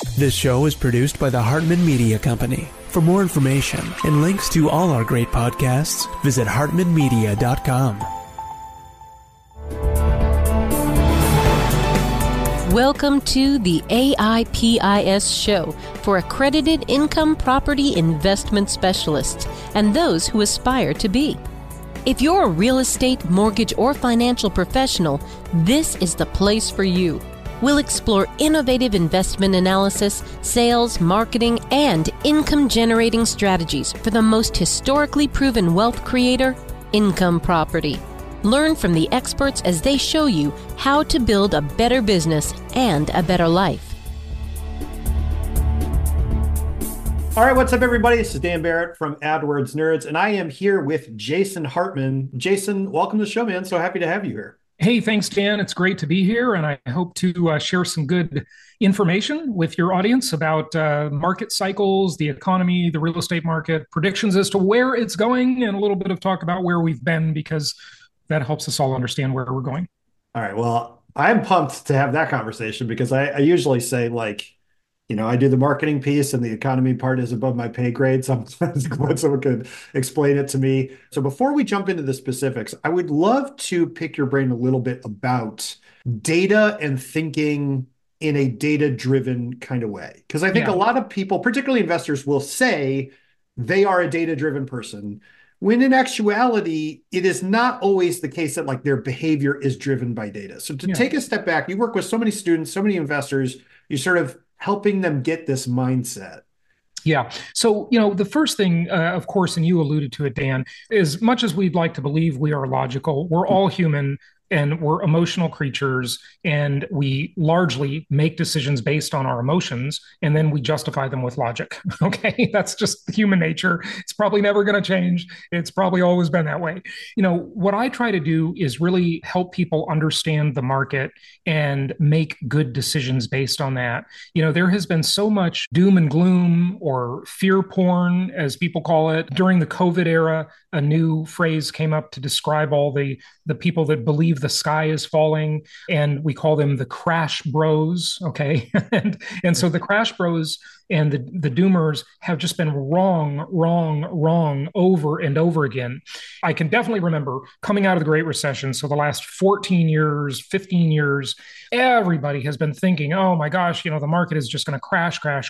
This show is produced by the Hartman Media Company. For more information and links to all our great podcasts, visit hartmanmedia.com. Welcome to the AIPIS show for accredited income property investment specialists and those who aspire to be. If you're a real estate, mortgage, or financial professional, this is the place for you. We'll explore innovative investment analysis, sales, marketing, and income-generating strategies for the most historically proven wealth creator, income property. Learn from the experts as they show you how to build a better business and a better life. All right, what's up, everybody? This is Dan Barrett from Adwords Nerds, and I am here with Jason Hartman. Jason, welcome to the show, man. So happy to have you here. Hey, thanks, Dan. It's great to be here, and I hope to share some good information with your audience about market cycles, the economy, the real estate market, predictions as to where it's going, and a little bit of talk about where we've been, because that helps us all understand where we're going. All right, well, I'm pumped to have that conversation because I usually say, I do the marketing piece and the economy part is above my pay grade. Sometimes when someone could explain it to me. So before we jump into the specifics, I would love to pick your brain a little bit about data and thinking in a data-driven kind of way. Because I think a lot of people, particularly investors, will say they are a data-driven person, when in actuality, it is not always the case that their behavior is driven by data. So to take a step back, you work with so many students, so many investors, you sort of helping them get this mindset. Yeah. So, the first thing, of course, and you alluded to it, Dan, as much as we'd like to believe we are logical, we're all human and we're emotional creatures, and we largely make decisions based on our emotions, and then we justify them with logic. Okay. That's just human nature. It's probably never going to change. It's probably always been that way. What I try to do is really help people understand the market and make good decisions based on that. There has been so much doom and gloom, or fear porn, as people call it. During the COVID era, a new phrase came up to describe all the people that believe the sky is falling, and we call them the crash bros. Okay. and so the crash bros and the doomers have just been wrong over and over again. I can definitely remember coming out of the Great Recession. So the last 14 years, 15 years, everybody has been thinking, oh my gosh, the market is just going to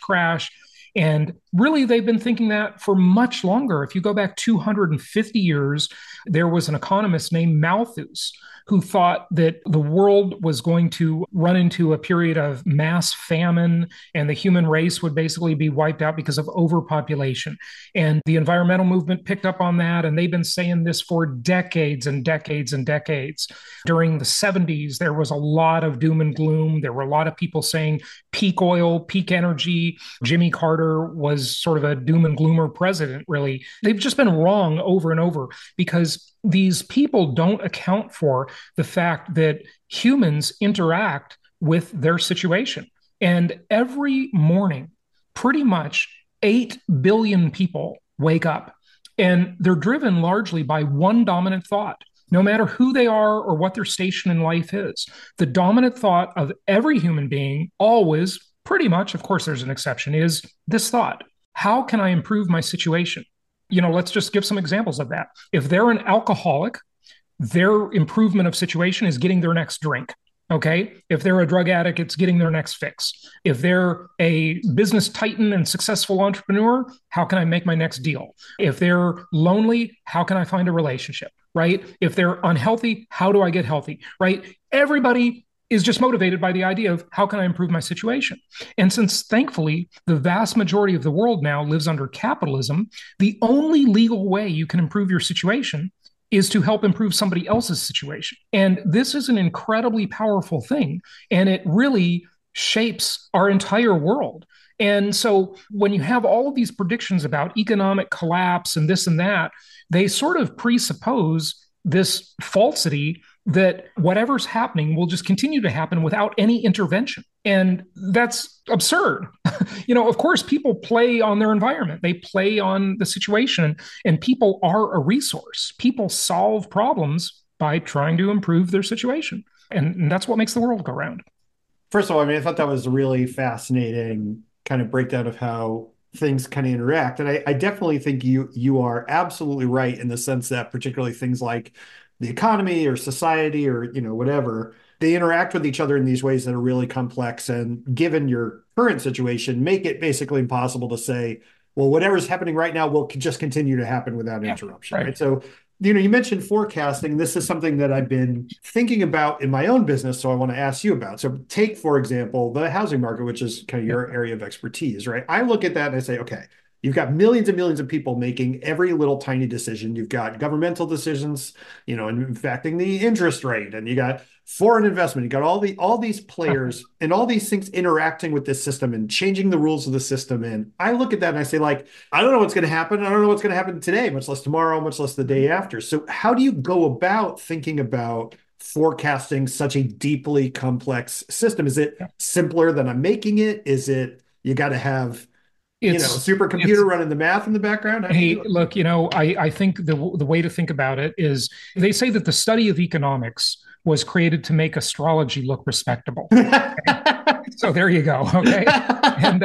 crash. And really, they've been thinking that for much longer. If you go back 250 years, there was an economist named Malthus who thought that the world was going to run into a period of mass famine and the human race would basically be wiped out because of overpopulation. And the environmental movement picked up on that, and they've been saying this for decades and decades and decades. During the 70s, there was a lot of doom and gloom. There were a lot of people saying peak oil, peak energy. Jimmy Carter was sort of a doom and gloomer president, really. They've just been wrong over and over because these people don't account for the fact that humans interact with their situation. And every morning, pretty much 8 billion people wake up, and they're driven largely by one dominant thought. No matter who they are or what their station in life is, the dominant thought of every human being always, pretty much, of course there's an exception, is this thought: how can I improve my situation? Let's just give some examples of that. If they're an alcoholic, their improvement of situation is getting their next drink. Okay. If they're a drug addict, it's getting their next fix. If they're a business titan and successful entrepreneur, how can I make my next deal? If they're lonely, how can I find a relationship? Right? If they're unhealthy, how do I get healthy? Right? Everybody is just motivated by the idea of how can I improve my situation? And since thankfully the vast majority of the world now lives under capitalism, the only legal way you can improve your situation is to help improve somebody else's situation. And this is an incredibly powerful thing. And it really shapes our entire world. And so when you have all of these predictions about economic collapse and this and that, they sort of presuppose this falsity that whatever's happening will just continue to happen without any intervention. And that's absurd. Of course, people play on their environment. They play on the situation, and people are a resource. People solve problems by trying to improve their situation. And that's what makes the world go round. First of all, I mean, I thought that was a really fascinating kind of breakdown of how things kind of interact. And I definitely think you are absolutely right in the sense that particularly things like the economy or society or, whatever, they interact with each other in these ways that are really complex. And given your current situation, make it basically impossible to say, well, whatever's happening right now will just continue to happen without Yeah, interruption, right. right? So you mentioned forecasting. This is something that I've been thinking about in my own business, so I want to ask you about. So take, for example, the housing market, which is kind of Yeah. your area of expertise, right? I look at that and I say, okay, you've got millions and millions of people making every little tiny decision. You've got governmental decisions, and affecting the interest rate, and you got foreign investment. You got all these players and all these things interacting with this system and changing the rules of the system. And I look at that and I say, like, I don't know what's going to happen. I don't know what's going to happen today, much less tomorrow, much less the day after. So how do you go about thinking about forecasting such a deeply complex system? Is it Yeah. simpler than I'm making it? Is it you got to have a It's supercomputer running the math in the background? How do you do Hey, it? look, I think the way to think about it is they say that the study of economics was created to make astrology look respectable. So there you go. Okay. And,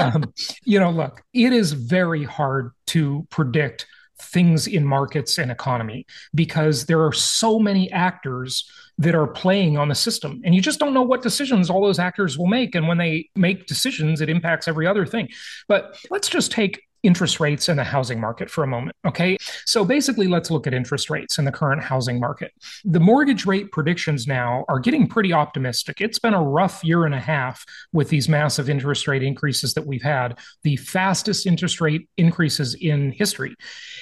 look, it is very hard to predict things in markets and economy because there are so many actors that are playing on the system. And you just don't know what decisions all those actors will make. And when they make decisions, it impacts every other thing. But let's just take interest rates in the housing market for a moment. Okay. So basically, let's look at interest rates in the current housing market. The mortgage rate predictions now are getting pretty optimistic. It's been a rough year and a half with these massive interest rate increases that we've had, the fastest interest rate increases in history.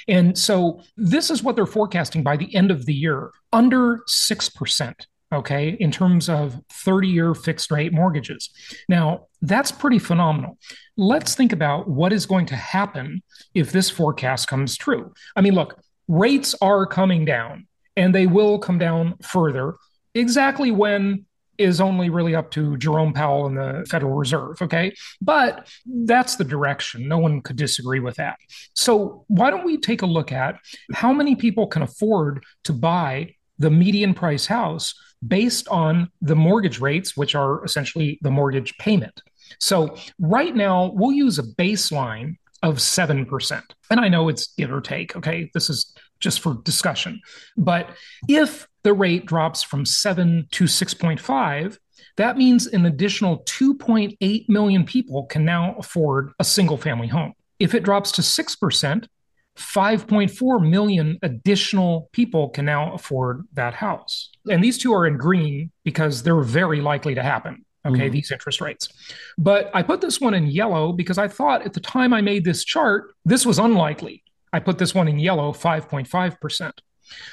And so this is what they're forecasting by the end of the year, under 6%. Okay, in terms of 30-year fixed rate mortgages. Now, that's pretty phenomenal. Let's think about what is going to happen if this forecast comes true. I mean, look, rates are coming down and they will come down further. Exactly when is only really up to Jerome Powell and the Federal Reserve, okay? But that's the direction. No one could disagree with that. So why don't we take a look at how many people can afford to buy the median price house based on the mortgage rates, which are essentially the mortgage payment. So right now, we'll use a baseline of 7%. And I know it's give or take, okay? This is just for discussion. But if the rate drops from 7 to 6.5, that means an additional 2.8 million people can now afford a single family home. If it drops to 6%, 5.4 million additional people can now afford that house. And these two are in green because they're very likely to happen. Okay, these interest rates. But I put this one in yellow because I thought at the time I made this chart, this was unlikely. I put this one in yellow, 5.5%.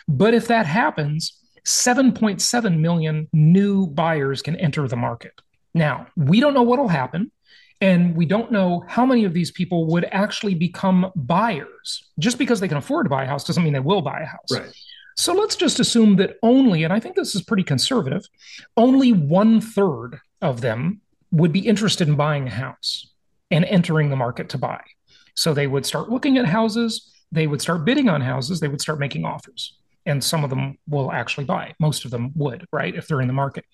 But if that happens, 7.7 million new buyers can enter the market. Now, we don't know what'll happen. And we don't know how many of these people would actually become buyers. Just because they can afford to buy a house doesn't mean they will buy a house. Right. So let's just assume that only, and I think this is pretty conservative, only 1/3 of them would be interested in buying a house and entering the market to buy. So they would start looking at houses, they would start bidding on houses, they would start making offers. And some of them will actually buy. Most of them would, right, if they're in the market.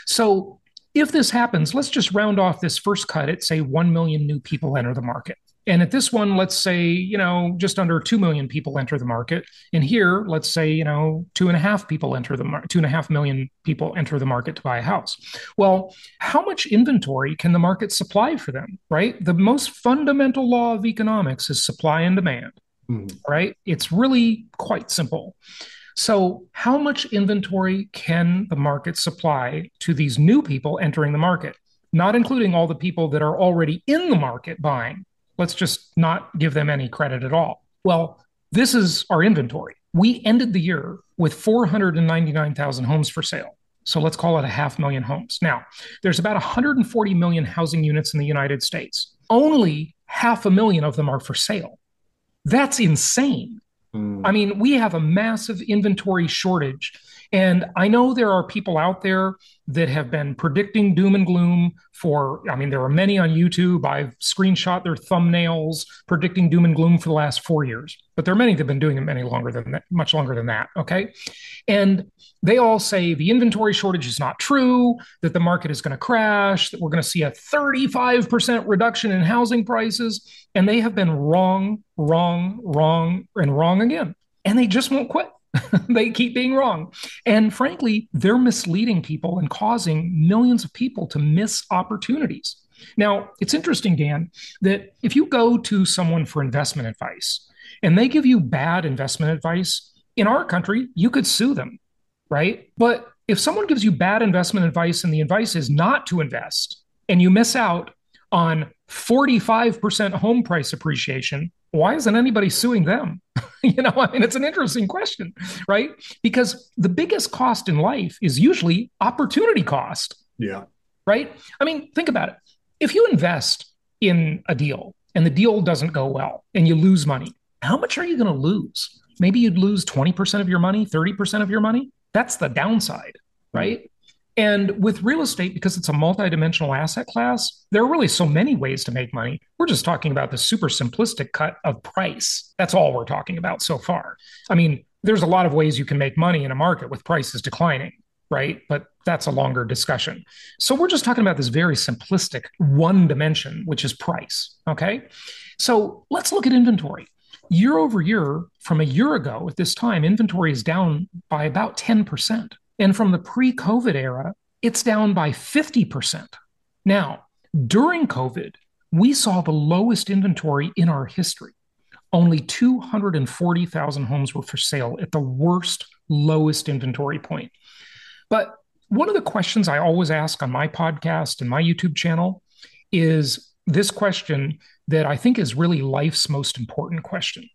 So if this happens, let's just round off this first cut at, say, 1 million new people enter the market. And at this one, let's say, just under 2 million people enter the market. And here, let's say, 2.5 million people enter the market to buy a house. Well, how much inventory can the market supply for them, right? The most fundamental law of economics is supply and demand, right? It's really quite simple. So how much inventory can the market supply to these new people entering the market, not including all the people that are already in the market buying? Let's just not give them any credit at all. Well, this is our inventory. We ended the year with 499,000 homes for sale. So let's call it 500,000 homes. Now, there's about 140 million housing units in the United States. Only 500,000 of them are for sale. That's insane. I mean, we have a massive inventory shortage. And I know there are people out there that have been predicting doom and gloom there are many on YouTube. I've screenshot their thumbnails predicting doom and gloom for the last 4 years, but there are many that have been doing it much longer than that. Okay. And they all say the inventory shortage is not true, that the market is going to crash, that we're going to see a 35% reduction in housing prices. And they have been wrong, and wrong again. And they just won't quit. They keep being wrong. And frankly, they're misleading people and causing millions of people to miss opportunities. Now, it's interesting, Dan, that if you go to someone for investment advice and they give you bad investment advice, in our country, you could sue them, right? But if someone gives you bad investment advice and the advice is not to invest and you miss out on 45% home price appreciation, why isn't anybody suing them? It's an interesting question, right? Because the biggest cost in life is usually opportunity cost. Yeah. Right? Think about it. If you invest in a deal and the deal doesn't go well and you lose money, how much are you going to lose? Maybe you'd lose 20% of your money, 30% of your money. That's the downside, right? And with real estate, because it's a multidimensional asset class, there are really so many ways to make money. We're just talking about the super simplistic cut of price. That's all we're talking about so far. There's a lot of ways you can make money in a market with prices declining, right? But that's a longer discussion. So we're just talking about this very simplistic one dimension, which is price, okay? So let's look at inventory. Year over year, from a year ago at this time, inventory is down by about 10%. And from the pre-COVID era, it's down by 50%. Now, during COVID, we saw the lowest inventory in our history. Only 240,000 homes were for sale at the worst, lowest inventory point. But one of the questions I always ask on my podcast and my YouTube channel is this question that I think is really life's most important question.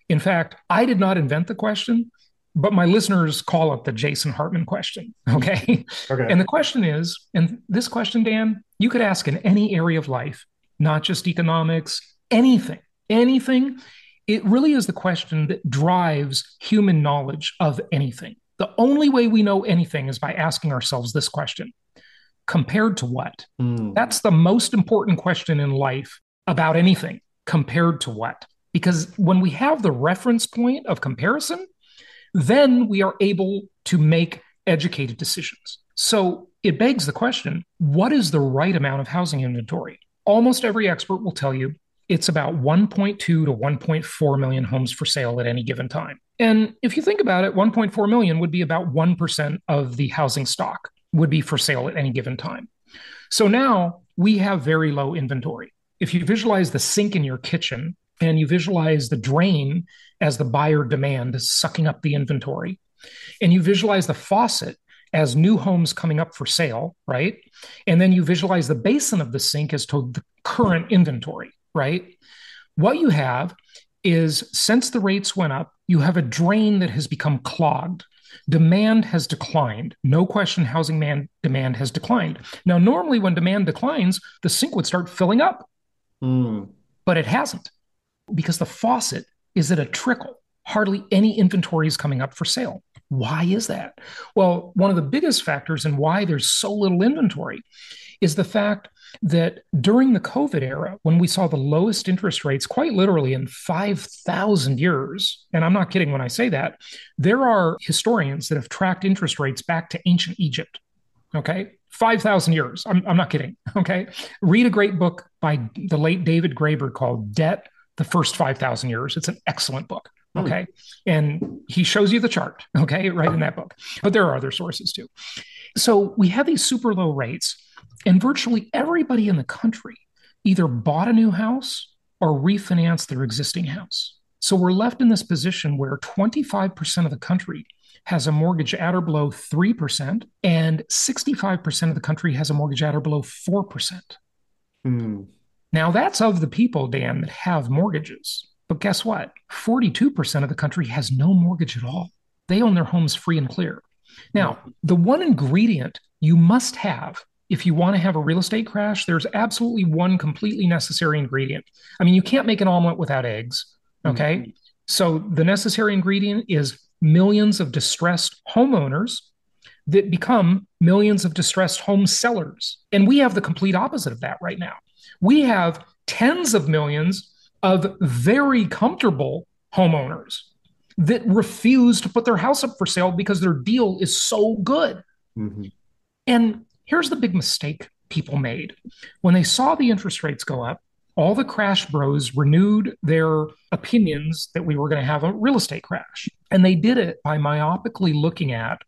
In fact, I did not invent the question, but my listeners call it the Jason Hartman question, okay? Okay. And the question is, and this question, Dan, you could ask in any area of life, not just economics, anything. It really is the question that drives human knowledge of anything. The only way we know anything is by asking ourselves this question: compared to what? That's the most important question in life about anything. Compared to what? Because when we have the reference point of comparison, then we are able to make educated decisions. So it begs the question, what is the right amount of housing inventory? Almost every expert will tell you it's about 1.2 to 1.4 million homes for sale at any given time. And if you think about it, 1.4 million would be about 1% of the housing stock would be for sale at any given time. So now we have very low inventory. If you visualize the sink in your kitchen and you visualize the drain as the buyer demand is sucking up the inventory, and you visualize the faucet as new homes coming up for sale, right? And then you visualize the basin of the sink as to the current inventory, right? What you have is, since the rates went up, you have a drain that has become clogged. Demand has declined. No question, housing demand has declined. Now, normally when demand declines, the sink would start filling up, but it hasn't, because the faucet is at a trickle. Hardly any inventory is coming up for sale. Why is that? Well, one of the biggest factors in why there's so little inventory is the fact that during the COVID era, when we saw the lowest interest rates, quite literally in 5,000 years, and I'm not kidding when I say that, there are historians that have tracked interest rates back to ancient Egypt, okay? 5,000 years, I'm not kidding, okay? Read a great book by the late David Graeber called Debt, the First 5,000 Years. It's an excellent book, okay? And he shows you the chart, okay, right in that book. But there are other sources too. So we have these super low rates, and virtually everybody in the country either bought a new house or refinanced their existing house. So we're left in this position where 25% of the country has a mortgage at or below 3%, and 65% of the country has a mortgage at or below 4%. Now, that's of the people, Dan, that have mortgages. But guess what? 42% of the country has no mortgage at all. They own their homes free and clear. Now, the one ingredient you must have if you want to have a real estate crash, there's absolutely one completely necessary ingredient. I mean, you can't make an omelet without eggs, okay? So the necessary ingredient is millions of distressed homeowners that become millions of distressed home sellers. And we have the complete opposite of that right now. We have tens of millions of very comfortable homeowners that refuse to put their house up for sale because their deal is so good. Mm-hmm. And here's the big mistake people made. When they saw the interest rates go up, all the crash bros renewed their opinions that we were going to have a real estate crash. And they did it by myopically looking at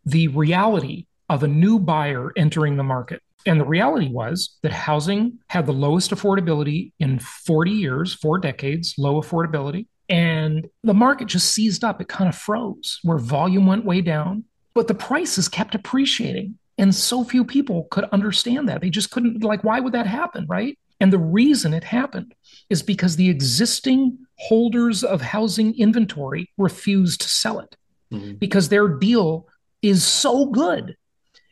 the reality of a new buyer entering the market. And the reality was that housing had the lowest affordability in 40 years, 4 decades, low affordability. And the market just seized up. It kind of froze where volume went way down, but the prices kept appreciating. And so few people could understand that. They just couldn't, like, why would that happen, right? And the reason it happened is because the existing holders of housing inventory refused to sell it because their deal is so good.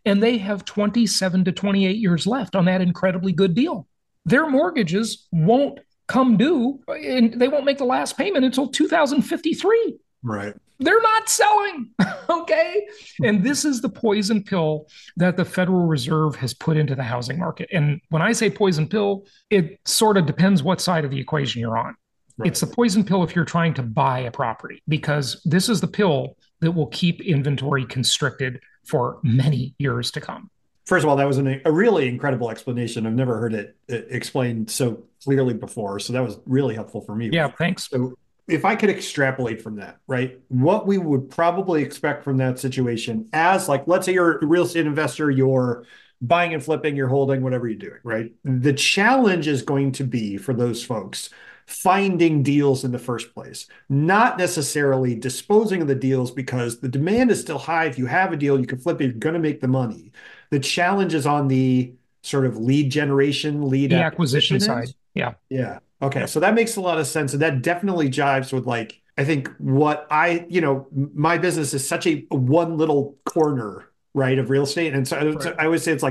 And they have 27 to 28 years left on that incredibly good deal. Their mortgages won't come due and they won't make the last payment until 2053. Right. They're not selling. Okay. And this is the poison pill that the Federal Reserve has put into the housing market. And when I say poison pill, it sort of depends what side of the equation you're on. Right. It's the poison pill if you're trying to buy a property, because this is the pill that will keep inventory constricted for many years to come. First of all, that was a really incredible explanation. I've never heard it explained so clearly before. So that was really helpful for me. Yeah, thanks. So if I could extrapolate from that, right, what we would probably expect from that situation as, like, let's say you're a real estate investor, you're buying and flipping, you're holding, whatever you're doing, right? The challenge is going to be for those folks finding deals in the first place, not necessarily disposing of the deals because the demand is still high. If you have a deal, you can flip it, you're going to make the money. The challenge is on the sort of lead generation, lead acquisition side. Yeah. Yeah. Okay. Yeah. So that makes a lot of sense. And that definitely jives with, like, I think what my business is such a one little corner, right, of real estate. And so, right. So I always say it's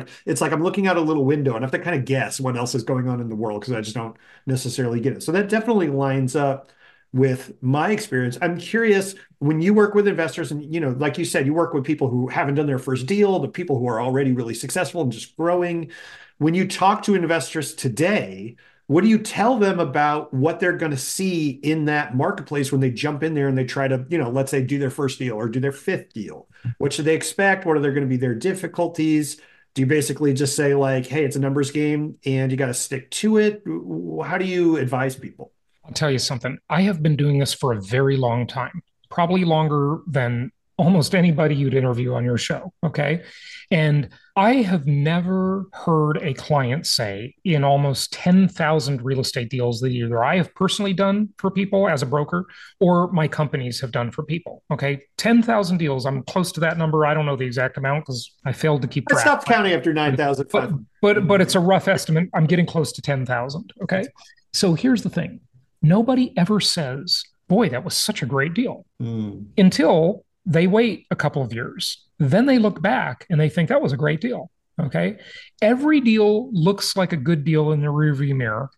like I'm looking out a little window and I have to kind of guess what else is going on in the world because I just don't necessarily get it. So that definitely lines up with my experience. I'm curious, when you work with investors and, like you said, you work with people who haven't done their first deal, the people who are already really successful and just growing. When you talk to investors today, what do you tell them about what they're going to see in that marketplace when they jump in there and they try to, let's say, do their first deal or do their fifth deal? What should they expect? What are going to be their difficulties? Do you basically just say, like, hey, it's a numbers game and you got to stick to it? How do you advise people? I'll tell you something. I have been doing this for a very long time, probably longer than almost anybody you'd interview on your show. Okay. And I have never heard a client say in almost 10,000 real estate deals that either I have personally done for people as a broker or my companies have done for people. Okay. 10,000 deals. I'm close to that number. I don't know the exact amount because I failed to keep track. I stopped counting after 9,000. But it's a rough estimate. I'm getting close to 10,000. Okay. So here's the thing. Nobody ever says, boy, that was such a great deal until they wait a couple of years. Then they look back and they think that was a great deal. Okay. Every deal looks like a good deal in the rearview mirror.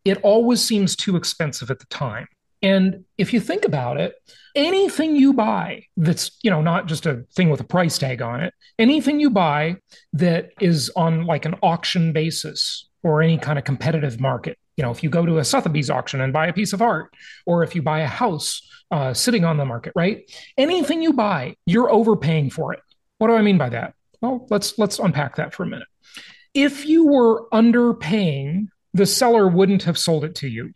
It always seems too expensive at the time. And if you think about it, anything you buy that's, not just a thing with a price tag on it, anything you buy that is on like an auction basis or any kind of competitive market, if you go to a Sotheby's auction and buy a piece of art, or if you buy a house sitting on the market, right? Anything you buy, you're overpaying for it. What do I mean by that? Well, let's unpack that for a minute. If you were underpaying, the seller wouldn't have sold it to you.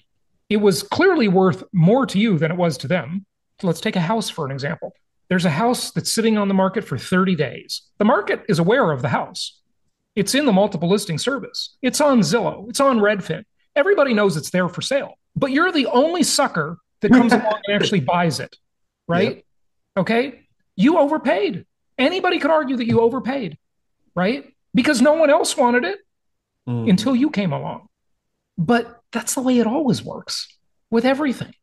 It was clearly worth more to you than it was to them. So let's take a house for an example. There's a house that's sitting on the market for 30 days. The market is aware of the house. It's in the multiple listing service. It's on Zillow. It's on Redfin. Everybody knows it's there for sale, but you're the only sucker that comes along and actually buys it, right? Yep. Okay. You overpaid. Anybody could argue that you overpaid, right? Because no one else wanted it until you came along. But that's the way it always works with everything.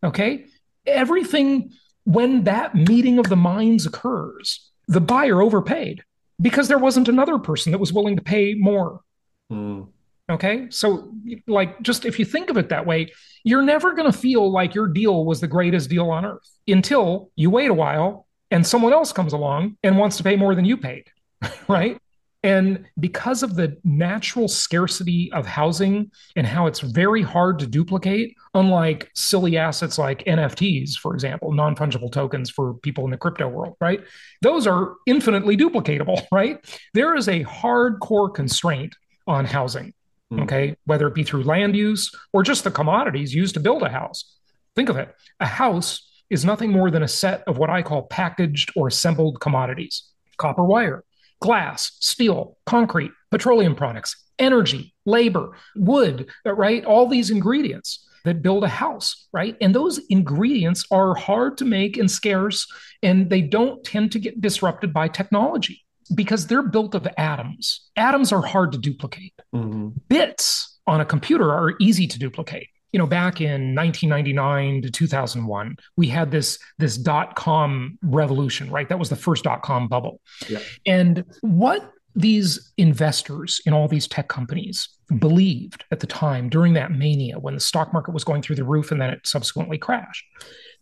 Okay. Everything, when that meeting of the minds occurs, the buyer overpaid because there wasn't another person that was willing to pay more. Okay. So, like, just if you think of it that way, you're never going to feel like your deal was the greatest deal on earth until you wait a while and someone else comes along and wants to pay more than you paid, right? And because of the natural scarcity of housing and how it's very hard to duplicate, unlike silly assets like NFTs, for example, non-fungible tokens for people in the crypto world, right? Those are infinitely duplicatable, right? There is a hardcore constraint on housing, okay? Whether it be through land use or just the commodities used to build a house. Think of it. A house is nothing more than a set of what I call packaged or assembled commodities: copper wire, glass, steel, concrete, petroleum products, energy, labor, wood, right? All these ingredients that build a house, right? And those ingredients are hard to make and scarce, and they don't tend to get disrupted by technology because they're built of atoms. Atoms are hard to duplicate. Bits on a computer are easy to duplicate. Back in 1999 to 2001, we had this dot-com revolution, right? That was the first dot-com bubble. Yeah. And what these investors in all these tech companies believed at the time during that mania when the stock market was going through the roof and then it subsequently crashed,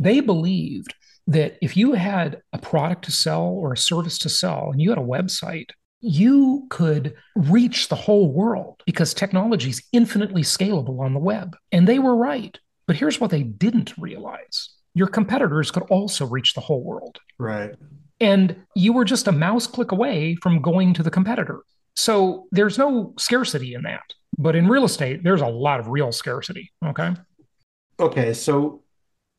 they believed that if you had a product to sell or a service to sell and you had a website, you could reach the whole world because technology is infinitely scalable on the web. And they were right. But here's what they didn't realize. Your competitors could also reach the whole world. Right. And you were just a mouse click away from going to the competitor. So there's no scarcity in that. But in real estate, there's a lot of real scarcity. Okay. Okay. So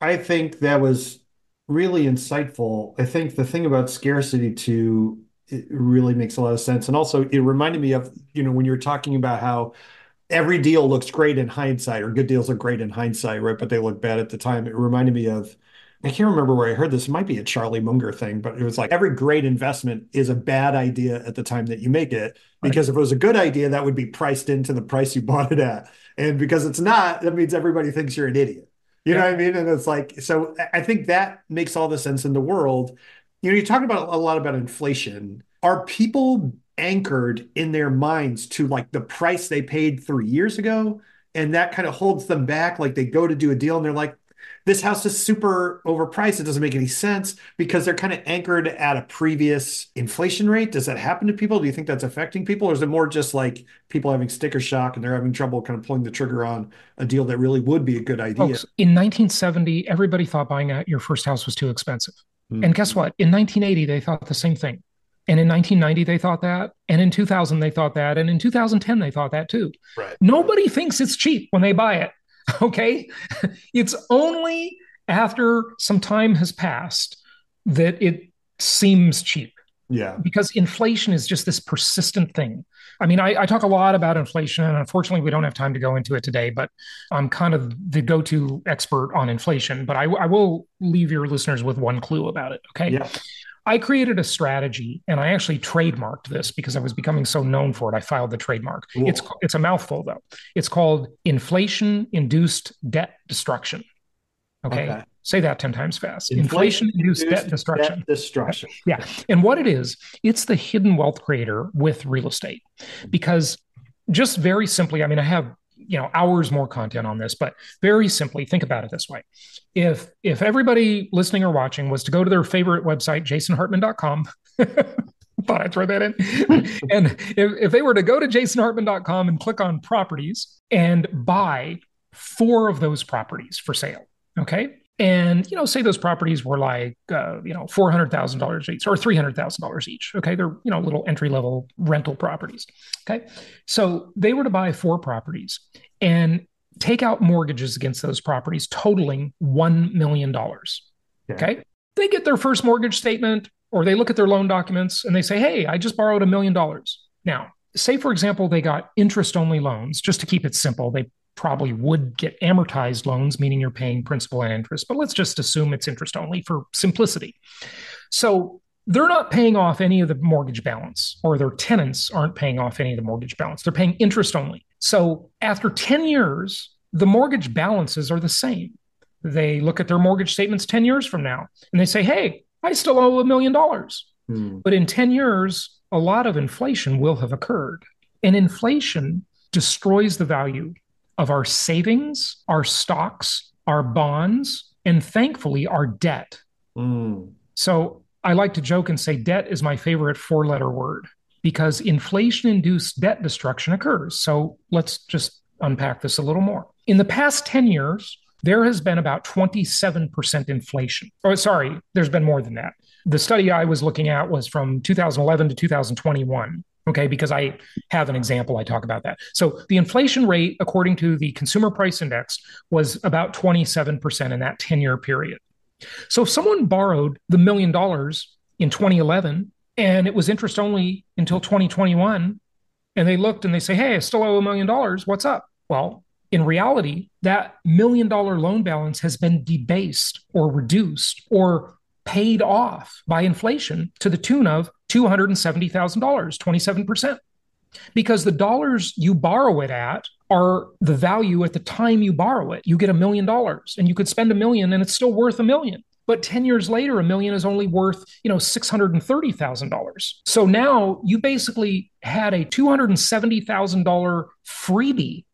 I think that was really insightful. I think the thing about scarcity too, it really makes a lot of sense. And also it reminded me of, when you were talking about how every deal looks great in hindsight, or good deals are great in hindsight, right? But they look bad at the time. It reminded me of, I can't remember where I heard this. It might be a Charlie Munger thing, but it was like every great investment is a bad idea at the time that you make it, because if it was a good idea, that would be priced into the price you bought it at. And because it's not, that means everybody thinks you're an idiot. You know what I mean? And it's like, so I think that makes all the sense in the world. You talk about a lot about inflation. Are people anchored in their minds to like the price they paid 3 years ago? And that kind of holds them back. Like they go to do a deal and they're like, this house is super overpriced. It doesn't make any sense, because they're kind of anchored at a previous inflation rate. Does that happen to people? Do you think that's affecting people? Or is it more just like people having sticker shock and they're having trouble kind of pulling the trigger on a deal that really would be a good idea? Folks, in 1970, everybody thought buying your first house was too expensive. And guess what? In 1980, they thought the same thing. And in 1990, they thought that. And in 2000, they thought that. And in 2010, they thought that too. Right. Nobody thinks it's cheap when they buy it. Okay. It's only after some time has passed that it seems cheap. Yeah. Because inflation is just this persistent thing. I mean, I talk a lot about inflation, and unfortunately, we don't have time to go into it today, but I'm kind of the go-to expert on inflation. But I will leave your listeners with one clue about it. Okay. Yeah. I created a strategy, and I actually trademarked this because I was becoming so known for it. I filed the trademark. Cool. It's a mouthful, though. It's called inflation-induced debt destruction. Okay. Say that 10 times fast. Inflation-induced debt destruction. Debt destruction. Yeah. And what it is, it's the hidden wealth creator with real estate. Because just very simply, I mean, I have hours more content on this, but very simply, think about it this way. If everybody listening or watching was to go to their favorite website, jasonhartman.com, thought I'd throw that in. And if they were to go to jasonhartman.com and click on properties and buy 4 of those properties for sale, okay? And, say those properties were like, $400,000 each or $300,000 each. Okay. They're, little entry-level rental properties. Okay. So they were to buy 4 properties and take out mortgages against those properties totaling $1 million. Okay. They get their first mortgage statement, or they look at their loan documents and they say, hey, I just borrowed $1 million. Now, say, for example, they got interest-only loans. Just to keep it simple, they probably would get amortized loans, meaning you're paying principal and interest, but let's just assume it's interest only for simplicity. So they're not paying off any of the mortgage balance, or their tenants aren't paying off any of the mortgage balance. They're paying interest only. So after 10 years, the mortgage balances are the same. They look at their mortgage statements 10 years from now and they say, hey, I still owe $1 million. But in 10 years, a lot of inflation will have occurred. And inflation destroys the value of our savings, our stocks, our bonds, and thankfully our debt. So I like to joke and say debt is my favorite four-letter word because inflation-induced debt destruction occurs. So let's just unpack this a little more. In the past 10 years, there has been about 27% inflation. Oh, sorry, there's been more than that. The study I was looking at was from 2011 to 2021, okay, because I have an example, I talk about that. So the inflation rate, according to the Consumer Price Index, was about 27% in that 10-year period. So if someone borrowed the $1 million in 2011 and it was interest only until 2021, and they looked and they say, hey, I still owe $1 million, what's up? Well, in reality, that $1 million loan balance has been debased or reduced or paid off by inflation to the tune of $270,000, 27%. Because the dollars you borrow it at are the value at the time you borrow it. You get $1 million and you could spend $1 million and it's still worth $1 million. But 10 years later, $1 million is only worth, $630,000. So now you basically had a $270,000 freebie.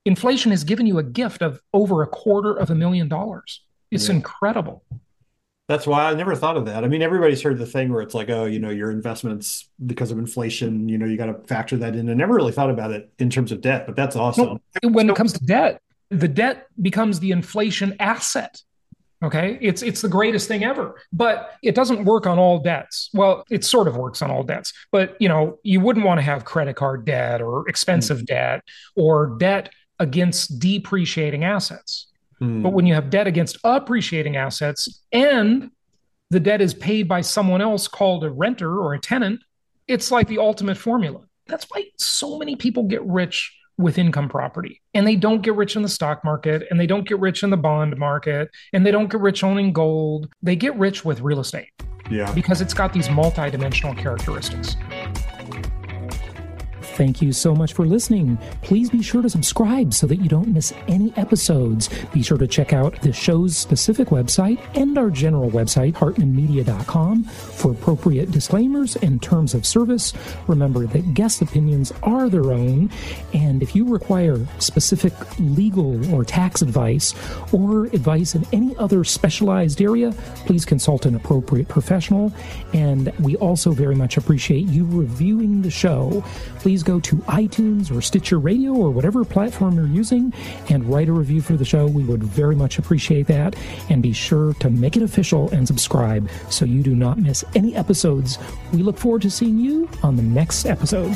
Inflation has given you a gift of over $250,000. It's incredible. That's why I never thought of that. I mean, everybody's heard the thing where it's like, oh, your investments because of inflation, you got to factor that in. I never really thought about it in terms of debt, but that's awesome. No, when it comes to debt, the debt becomes the inflation asset. Okay. It's the greatest thing ever, but it doesn't work on all debts. Well, it sort of works on all debts, but you wouldn't want to have credit card debt or expensive debt or debt against depreciating assets. But when you have debt against appreciating assets and the debt is paid by someone else called a renter or a tenant, it's like the ultimate formula. That's why so many people get rich with income property, and they don't get rich in the stock market, and they don't get rich in the bond market, and they don't get rich owning gold. They get rich with real estate. Yeah. Because it's got these multidimensional characteristics. Thank you so much for listening. Please be sure to subscribe so that you don't miss any episodes. Be sure to check out the show's specific website and our general website, hartmanmedia.com, for appropriate disclaimers and terms of service. Remember that guest opinions are their own, and if you require specific legal or tax advice or advice in any other specialized area, please consult an appropriate professional. And we also very much appreciate you reviewing the show. Please go to iTunes or Stitcher Radio or whatever platform you're using and write a review for the show. We would very much appreciate that. And be sure to make it official and subscribe so you do not miss any episodes. We look forward to seeing you on the next episode.